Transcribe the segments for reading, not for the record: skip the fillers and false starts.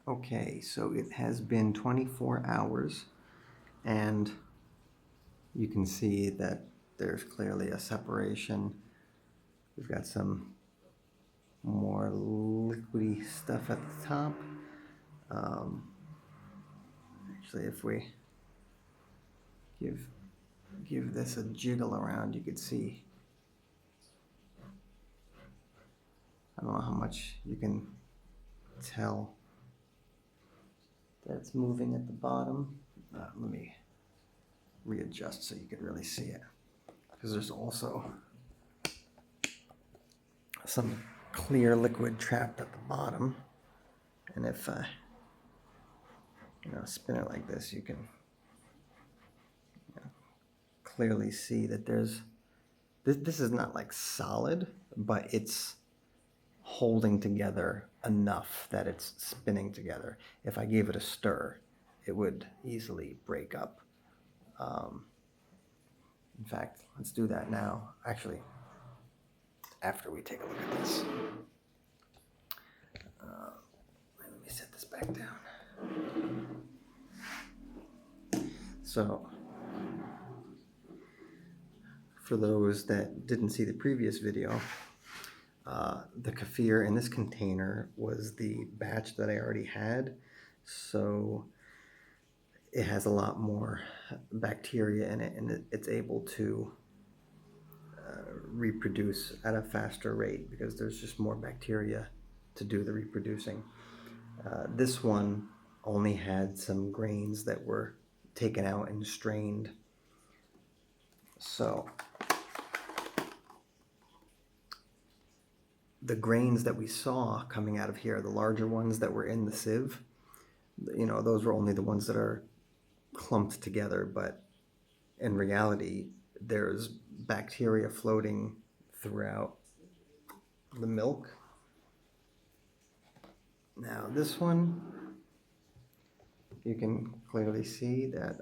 Okay, so it has been 24 hours, and you can see that there's clearly a separation. We've got some more liquidy stuff at the top. Actually, if we give this a jiggle around, you could see. I don't know how much you can tell that's moving at the bottom. Let me readjust so you can really see it, because there's also some clear liquid trapped at the bottom, and if I spin it like this, you can clearly see that there's this is not like solid, but it's holding together enough that it's spinning together. If I gave it a stir, it would easily break up. In fact, let's do that now. Actually, after we take a look at this. Let me set this back down. So, for those that didn't see the previous video, the kefir in this container was the batch that I already had, so it has a lot more bacteria in it, and it's able to reproduce at a faster rate because there's just more bacteria to do the reproducing. This one only had some grains that were taken out and strained. So the grains that we saw coming out of here, the larger ones that were in the sieve, those were only the ones that are clumped together, but in reality, there's bacteria floating throughout the milk. Now this one, you can clearly see that,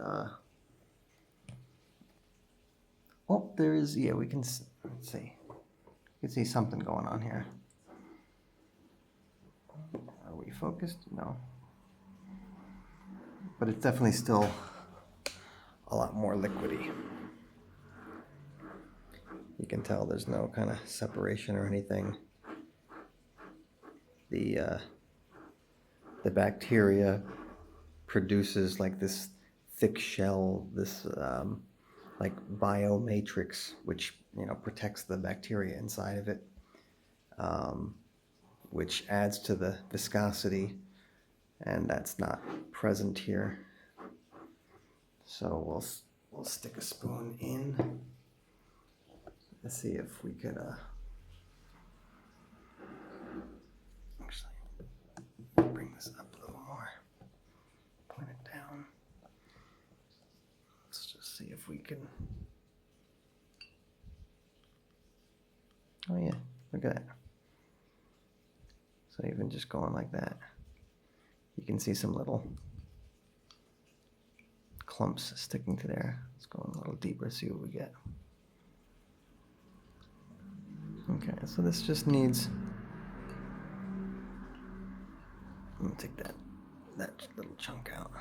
there is, we can, let's see, you can see something going on here. Are we focused? No. But it's definitely still a lot more liquidy. You can tell there's no kind of separation or anything. The bacteria produces like this thick shell, this like biomatrix, which protects the bacteria inside of it, which adds to the viscosity, and that's not present here. So we'll stick a spoon in. Let's see if we could actually bring this up a little more. Point it down. Let's just see if we can. Oh yeah, look at that. So even just going like that, you can see some little clumps sticking to there. Let's go a little deeper, see what we get. Okay, so this just needs, I'm gonna take that little chunk out.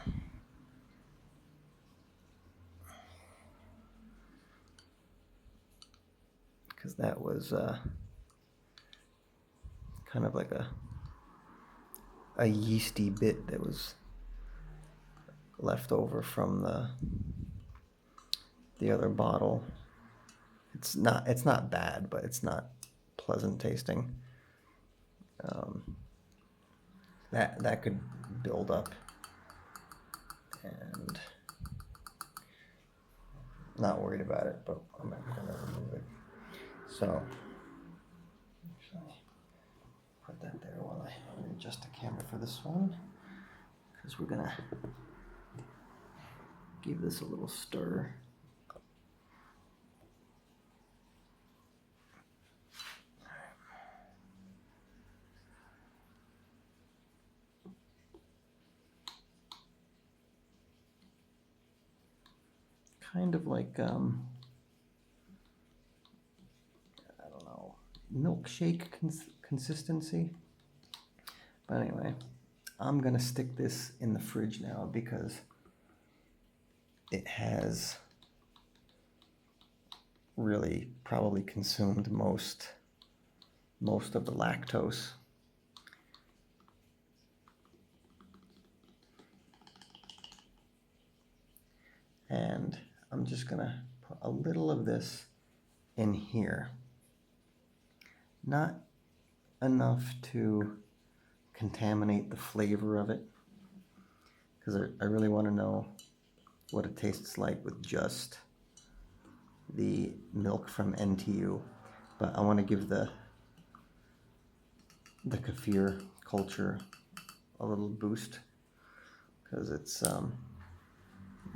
Because that was kind of like a yeasty bit that was left over from the other bottle. It's not bad, but it's not pleasant tasting. That could build up, and not worried about it, but I'm not gonna remove it. So actually put that there while I adjust the camera for this one, because we're gonna give this a little stir. Kind of like, I don't know, milkshake consistency. But anyway, I'm gonna stick this in the fridge now because it has really probably consumed most of the lactose. And I'm just gonna put a little of this in here. Not enough to contaminate the flavor of it, because I really want to know what it tastes like with just the milk from NTU. But I want to give the kefir culture a little boost, because it's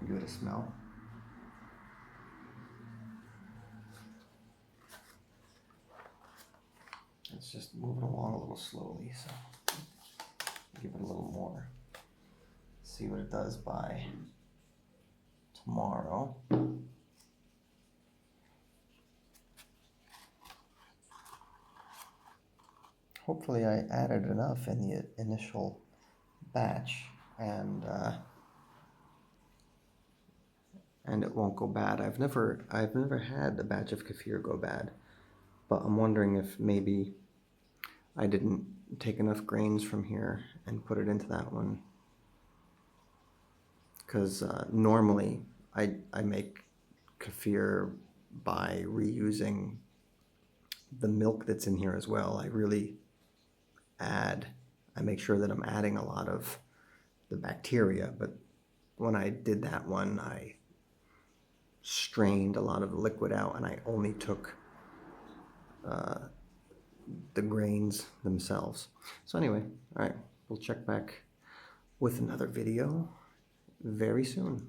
give it a smell. It's just moving along a little slowly, so give it a little more. See what it does by tomorrow. Hopefully I added enough in the initial batch, and it won't go bad. I've never had a batch of kefir go bad, but I'm wondering if maybe I didn't take enough grains from here and put it into that one, because normally I make kefir by reusing the milk that's in here as well. I make sure that I'm adding a lot of the bacteria, but when I did that one, I strained a lot of the liquid out, and I only took the grains themselves. So anyway, all right, we'll check back with another video very soon.